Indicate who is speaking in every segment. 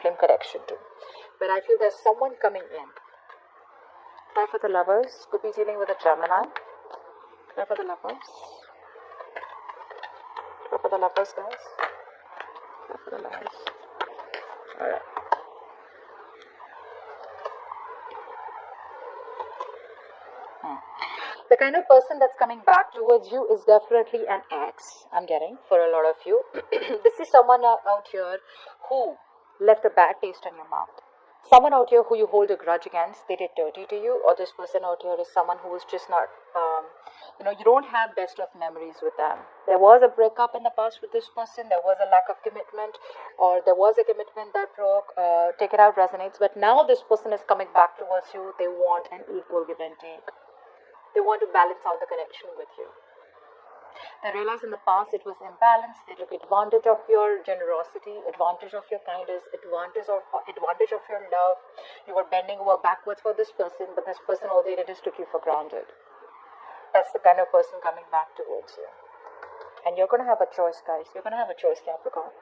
Speaker 1: flame connection too. But I feel there's someone coming in. Try for the lovers. Could be dealing with a Gemini. Try for the lovers. Try for the lovers, guys. Try for the lovers. Alright. The kind of person that's coming back towards you is definitely an ex, I'm getting, for a lot of you. This is someone out here who left a bad taste in your mouth. Someone out here who you hold a grudge against, they did dirty to you, or this person out here is someone who is just not, you don't have best of memories with them. There was a breakup in the past with this person, there was a lack of commitment, or there was a commitment that broke, take it out resonates, but now this person is coming back towards you, they want an equal give and take. They want to balance out the connection with you. They realized in the past it was imbalanced. They took advantage of your generosity, advantage of your kindness, advantage of your love. You were bending over backwards for this person, but this person, all they did is took you for granted. That's the kind of person coming back towards you. And you're going to have a choice, guys. You're going to have a choice, Capricorn.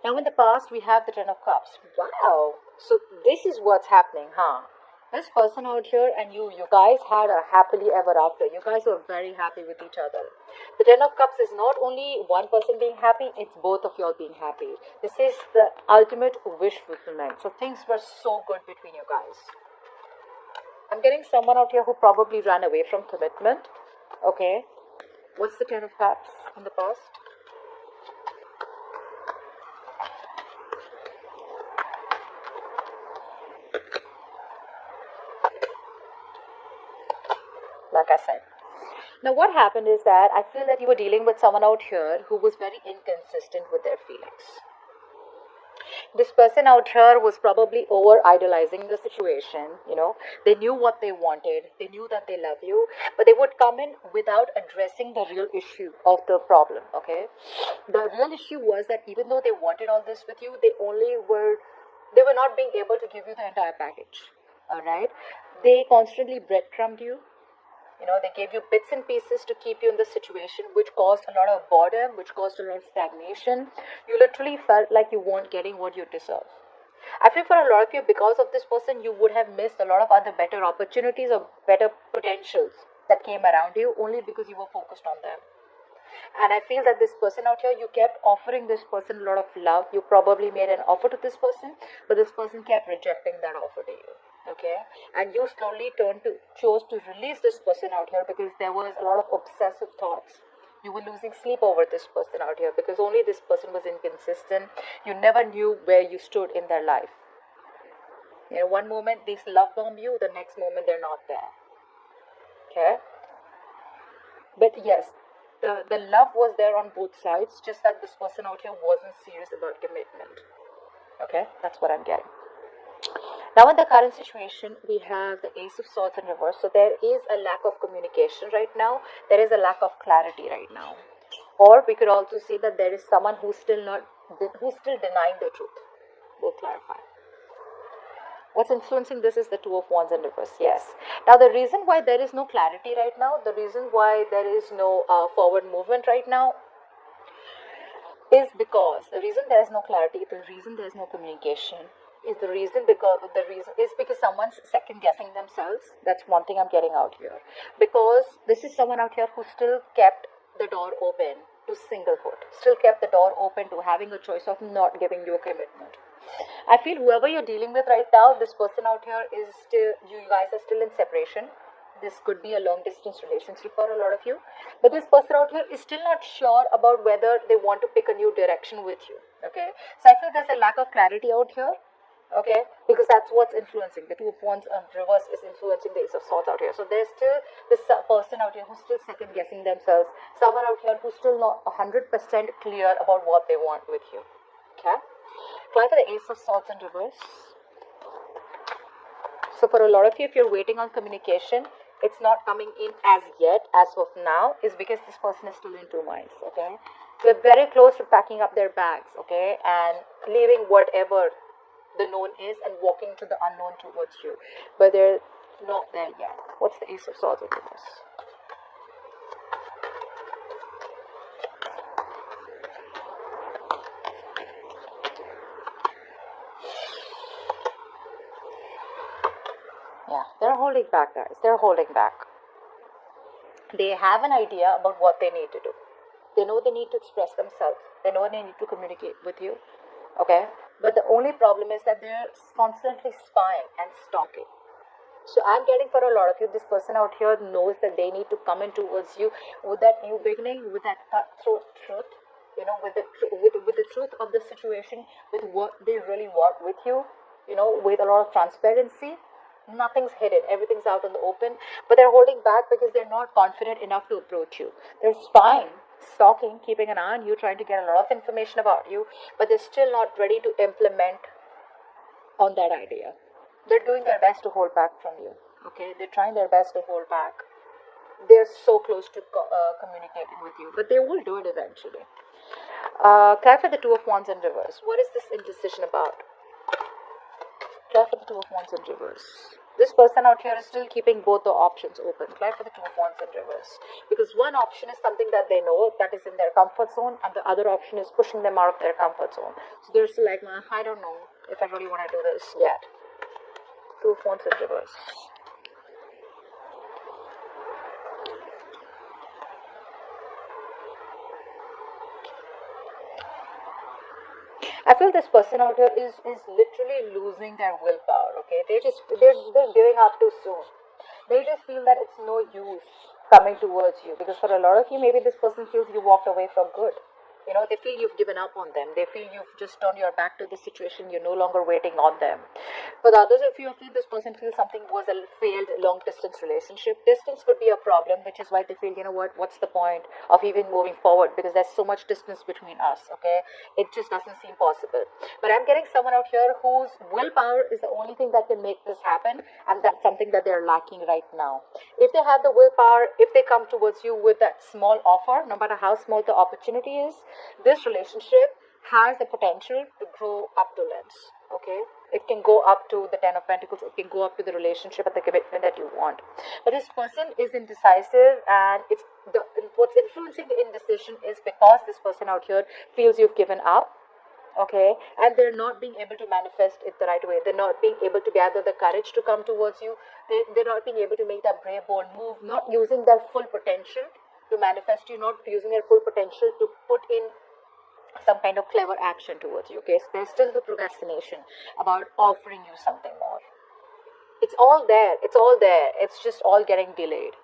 Speaker 1: Now in the past, we have the Ten of Cups. Wow. So this is what's happening, huh? This person out here and you guys had a happily ever after. You guys were very happy with each other. The Ten of Cups is not only one person being happy, it's both of y'all being happy. This is the ultimate wish fulfillment. So things were so good between you guys. I'm getting someone out here who probably ran away from commitment. Okay. What's the Ten of Cups in the past? Like I said. Now what happened is that I feel that you were dealing with someone out here who was very inconsistent with their feelings. This person out here was probably over idolizing the situation, They knew what they wanted. They knew that they love you, but they would come in without addressing the real issue of the problem, okay? The real issue was that even though they wanted all this with you, they were not being able to give you the entire package, all right? They constantly breadcrumbed you. They gave you bits and pieces to keep you in the situation, which caused a lot of boredom, which caused a lot of stagnation. You literally felt like you weren't getting what you deserve. I feel for a lot of you, because of this person, you would have missed a lot of other better opportunities or better potentials that came around you only because you were focused on them. And I feel that this person out here, you kept offering this person a lot of love. You probably made an offer to this person, but this person kept rejecting that offer to you. Okay, and you slowly chose to release this person out here because there was a lot of obsessive thoughts. You were losing sleep over this person out here because only this person was inconsistent. You never knew where you stood in their life. One moment they love bomb you, the next moment they're not there. Okay, but yes, the love was there on both sides, just that this person out here wasn't serious about commitment. Okay, that's what I'm getting. Now in the current situation, we have the Ace of Swords in reverse. So there is a lack of communication right now. There is a lack of clarity right now. Or we could also say that there is someone who's still denying the truth. Both clarify. What's influencing this is the Two of Wands in reverse. Yes. Now the reason why there is no clarity right now, the reason why there is no forward movement right now, is because the reason there is no clarity, the reason there is no communication, is because someone's second guessing themselves. That's one thing I'm getting out here. Because this is someone out here who still kept the door open to singlehood, still kept the door open to having a choice of not giving you a commitment. I feel whoever you're dealing with right now, this person out here is still, you guys are still in separation. This could be a long distance relationship for a lot of you. But this person out here is still not sure about whether they want to pick a new direction with you. Okay. So I feel there's a lack of clarity out here. Okay, because that's what's influencing. The Two of Wands reverse is influencing the Ace of Swords out here. So there's still this person out here who's still second guessing themselves. Someone out here who's still not 100% clear about what they want with you. Okay, apply for the Ace of Swords in reverse. So for a lot of you, if you're waiting on communication, it's not coming in as yet, as of now, is because this person is still in two minds. Okay, they're very close to packing up their bags. Okay, and leaving whatever the known is and walking to the unknown towards you, but they're not there yet. What's the Ace of Swords in reverse? holding back, guys. They're holding back. They have an idea about what they need to do. They know they need to express themselves. They know they need to communicate with you. Okay? But the only problem is that they're constantly spying and stalking. So I'm getting for a lot of you, this person out here knows that they need to come in towards you with that new beginning, with that cutthroat truth, with the truth of the situation, with what they really want with you, with a lot of transparency. Nothing's hidden, everything's out in the open, but they're holding back because they're not confident enough to approach you. They're spying, stalking, keeping an eye on you, trying to get a lot of information about you, but they're still not ready to implement on that idea. They're doing their best to hold back from you. Okay, they're trying their best to hold back. They're so close to communicating with you, but they will do it eventually. Clarify the Two of Wands in reverse. What is this indecision about? Clarify the Two of Wands in reverse. This person out here is still keeping both the options open. Clarify the Two of Wands in reverse. Because one option is something that they know that is in their comfort zone, and the other option is pushing them out of their comfort zone. So they're still like, I don't know if I really want to do this yet. Two of Wands in reverse. I feel this person out here is literally losing their willpower. Okay, they're giving up too soon. They just feel that it's no use coming towards you, because for a lot of you, maybe this person feels you walked away from good. They feel you've given up on them. They feel you've just turned your back to the situation. You're no longer waiting on them. For the others of you, I feel this person feels something was a failed long-distance relationship. Distance could be a problem, which is why they feel, what's the point of even moving forward? Because there's so much distance between us, okay? It just doesn't seem possible. But I'm getting someone out here whose willpower is the only thing that can make this happen, and that's something that they're lacking right now. If they have the willpower, if they come towards you with that small offer, no matter how small the opportunity is, this relationship has the potential to grow up to lengths. Okay, it can go up to the Ten of Pentacles. It can go up to the relationship and the commitment that you want. But this person is indecisive, and what's influencing the indecision is because this person out here feels you've given up. Okay, and they're not being able to manifest it the right way. They're not being able to gather the courage to come towards you. They're not being able to make that brave, bold move. Not using their full potential to manifest you. Not using their full potential to put in some kind of clever action towards you. Okay, so there's still the procrastination about offering you something more. It's all there. It's just all getting delayed.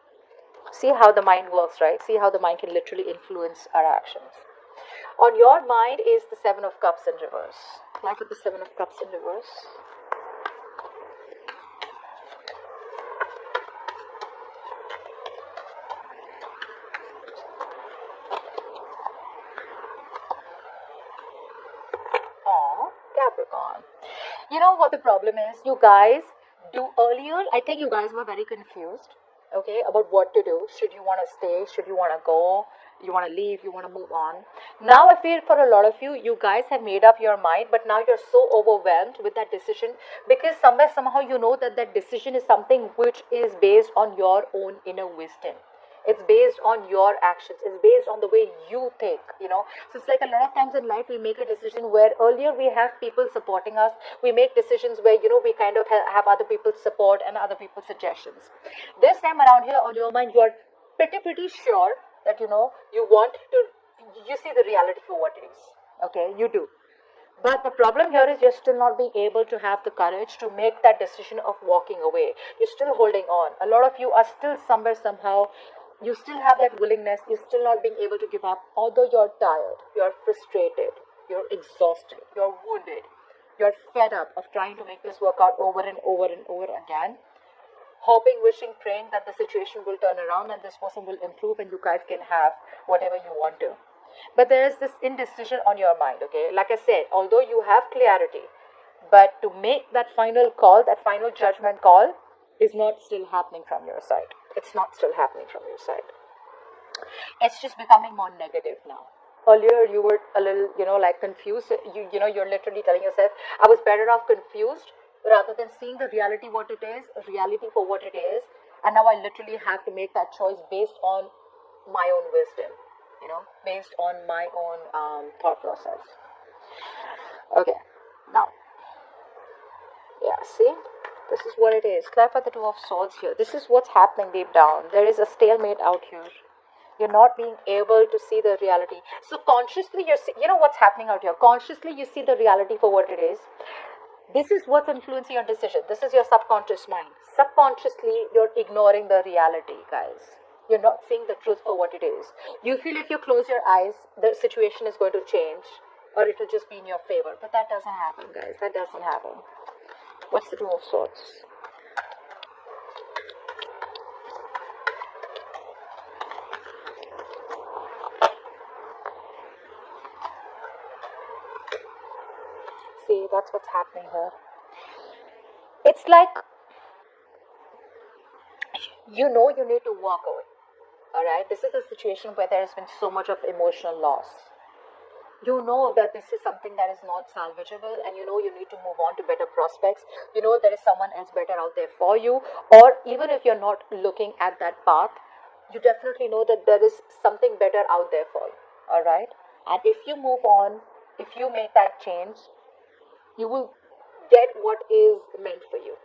Speaker 1: See how the mind works, right? See how the mind can literally influence our actions. On your mind is the Seven of Cups in reverse. Like with the Seven of Cups in reverse. Capricorn. You know what the problem is? You guys earlier, I think you guys were very confused, okay, about what to do. Should you want to stay? Should you want to go? You want to leave? You want to move on? Now I feel for a lot of you, you guys have made up your mind, but now you're so overwhelmed with that decision because somehow you know that that decision is something which is based on your own inner wisdom. It's based on your actions. It's based on the way you think, So it's like a lot of times in life we make a decision where earlier we have people supporting us. We make decisions where, we kind of have other people's support and other people's suggestions. This time around here on your mind, you are pretty sure that, you see the reality for what it is. Okay, you do. But the problem here is you're still not being able to have the courage to make that decision of walking away. You're still holding on. A lot of you are still somehow, you still have that willingness. You're still not being able to give up. Although you're tired, you're frustrated, you're exhausted, you're wounded, you're fed up of trying to make this work out over and over and over again. Hoping, wishing, praying that the situation will turn around and this person will improve and you guys can have whatever you want to. But there is this indecision on your mind, okay? Like I said, although you have clarity, but to make that final call, that final judgment call is not still happening from your side. It's not still happening from your side. It's just becoming more negative now. Earlier you were a little, confused. You're literally telling yourself, I was better off confused rather than seeing the reality what it is, reality for what it is. And now I literally have to make that choice based on my own wisdom. Based on my own thought process. Okay, now, yeah, see, This is what it is. Clarify the Two of Swords here. This is what's happening deep down. There is a stalemate out here. You're not being able to see the reality. So consciously, you know what's happening out here. Consciously, you see the reality for what it is. This is what's influencing your decision. This is your subconscious mind. Subconsciously, you're ignoring the reality, guys. You're not seeing the truth for what it is. You feel if you close your eyes, the situation is going to change, or it will just be in your favor. But that doesn't happen, guys. That doesn't happen. What's the Two of Swords? See, that's what's happening here. It's like you know you need to walk away. Alright, this is a situation where there has been so much of emotional loss. You know that this is something that is not salvageable, and you know you need to move on to better prospects. You know there is someone else better out there for you, or even if you're not looking at that path, you definitely know that there is something better out there for you. Alright, and if you move on, if you make that change, you will get what is meant for you.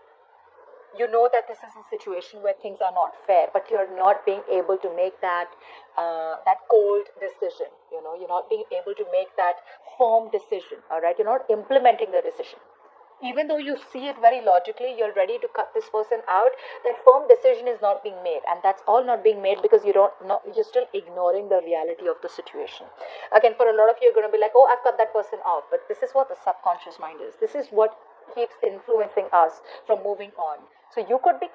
Speaker 1: You know that this is a situation where things are not fair, but you're not being able to make that cold decision. You know, you're not being able to make that firm decision. All right, you're not implementing the decision. Even though you see it very logically, you're ready to cut this person out. That firm decision is not being made, and that's all not being made because you're still ignoring the reality of the situation. Again, for a lot of you, you're going to be like, "Oh, I've cut that person off," but this is what the subconscious mind is. This is what keeps influencing us from moving on. So you could be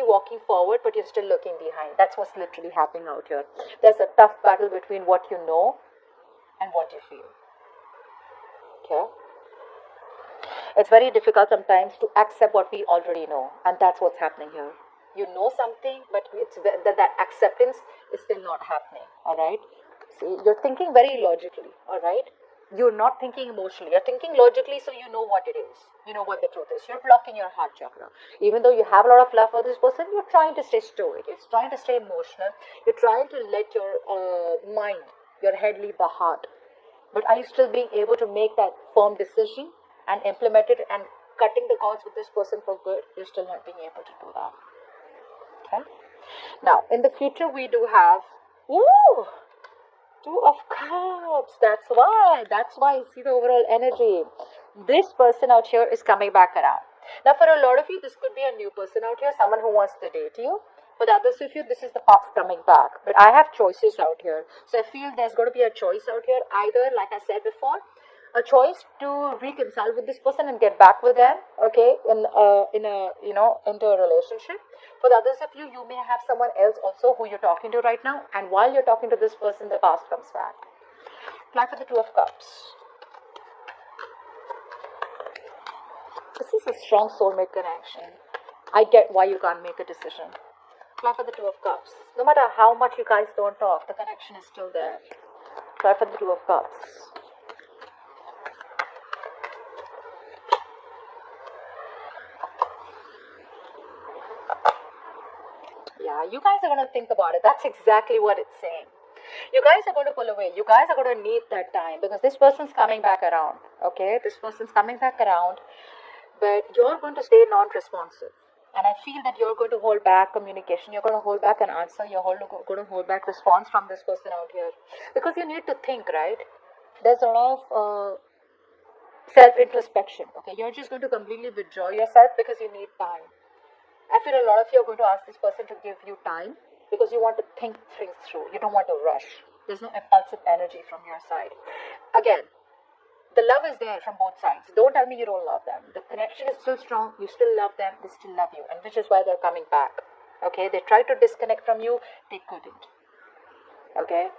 Speaker 1: walking forward, but you're still looking behind. That's what's literally happening out here. There's a tough battle between what you know and what you feel. Okay? It's very difficult sometimes to accept what we already know, and that's what's happening here. You know something, but that acceptance is still not happening. All right? See, you're thinking very logically. All right? You're not thinking emotionally. You're thinking logically, so you know what it is. You know what the truth is. You're blocking your heart chakra. Even though you have a lot of love for this person, you're trying to stay stoic. You're trying to stay emotional. You're trying to let your mind, your head leave the heart. But are you still being able to make that firm decision and implement it and cutting the cords with this person for good? You're still not being able to do that. Okay? Now, in the future, we do have... Ooh! Two of Cups. That's why. See the overall energy. This person out here is coming back around. Now, for a lot of you, this could be a new person out here, someone who wants to date you. For the others of you, this is the past coming back. But I have choices out here. So I feel there's going to be a choice out here. Either, like I said before, a choice to reconcile with this person and get back with them, okay, into a relationship. For the others of you, you may have someone else also who you're talking to right now, and while you're talking to this person, the past comes back. Apply for the Two of Cups. This is a strong soulmate connection. I get why you can't make a decision. Apply for the Two of Cups. No matter how much you guys don't talk, the connection is still there. Apply for the Two of Cups. Yeah, you guys are going to think about it. That's exactly what it's saying. You guys are going to pull away. You guys are going to need that time because this person's coming back around. Okay, this person's coming back around, but you're going to stay non-responsive. And I feel that you're going to hold back communication. You're going to hold back an answer. You're going to hold back response from this person out here because you need to think, right? There's a lot of self-introspection. Okay, you're just going to completely withdraw yourself because you need time. I feel a lot of you are going to ask this person to give you time because you want to think things through. You don't want to rush. There's no impulsive energy from your side. Again, the love is there from both sides. Don't tell me you don't love them. The connection is still strong. You still love them. They still love you. And which is why they're coming back. Okay? They tried to disconnect from you. They couldn't. Okay?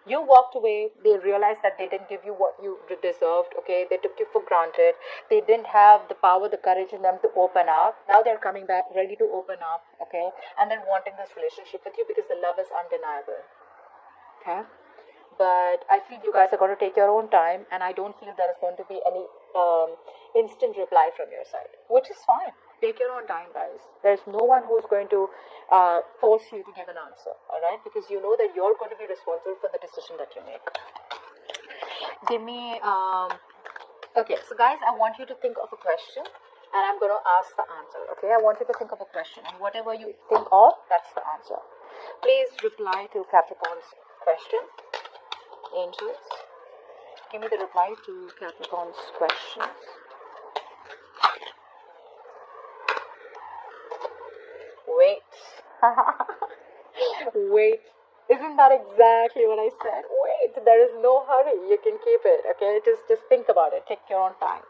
Speaker 1: You walked away. They realized that they didn't give you what you deserved. Okay? They took you for granted. They didn't have the power, the courage in them to open up. Now they're coming back, ready to open up. Okay? And then wanting this relationship with you because the love is undeniable. Okay? But I feel you guys are going to take your own time, and I don't feel there is going to be any instant reply from your side, which is fine. Take your own time, guys. There's no one who's going to force you to give an answer, all right? Because you know that you're going to be responsible for the decision that you make. Give me... Okay, so guys, I want you to think of a question. and I'm going to ask the answer. Okay, I want you to think of a question, and whatever you think of, that's the answer. Please reply to Capricorn's question. Angels, give me the reply to Capricorn's questions. Wait. Wait. Isn't that exactly what I said? Wait, there is no hurry. You can keep it, okay? Just think about it. Take your own time.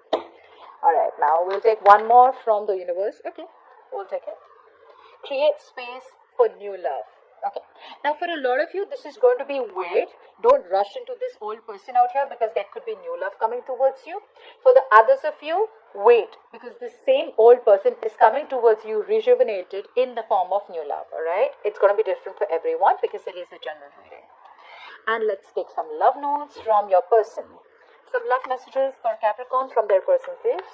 Speaker 1: Alright, now we'll take one more from the universe. Okay, we'll take it. Create space for new love. Okay, now for a lot of you, this is going to be wait. Don't rush into this old person out here because there could be new love coming towards you. For the others of you, wait, because this same old person is coming towards you rejuvenated in the form of new love. Alright, it's going to be different for everyone because it is a general reading. And let's take some love notes from your person. Some love messages for Capricorn from their person, please.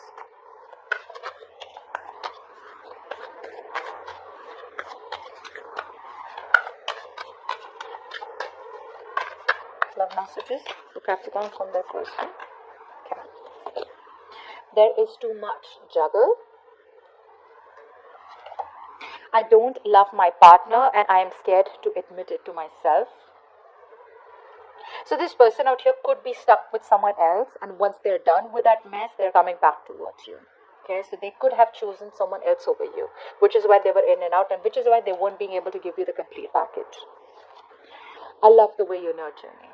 Speaker 1: Love messages for Capricorn from their person. Okay. There is too much juggle. I don't love my partner and I am scared to admit it to myself. So this person out here could be stuck with someone else, and once they're done with that mess, they're coming back towards you. Okay, so they could have chosen someone else over you, which is why they were in and out, and which is why they weren't being able to give you the complete package. I love the way you nurture me.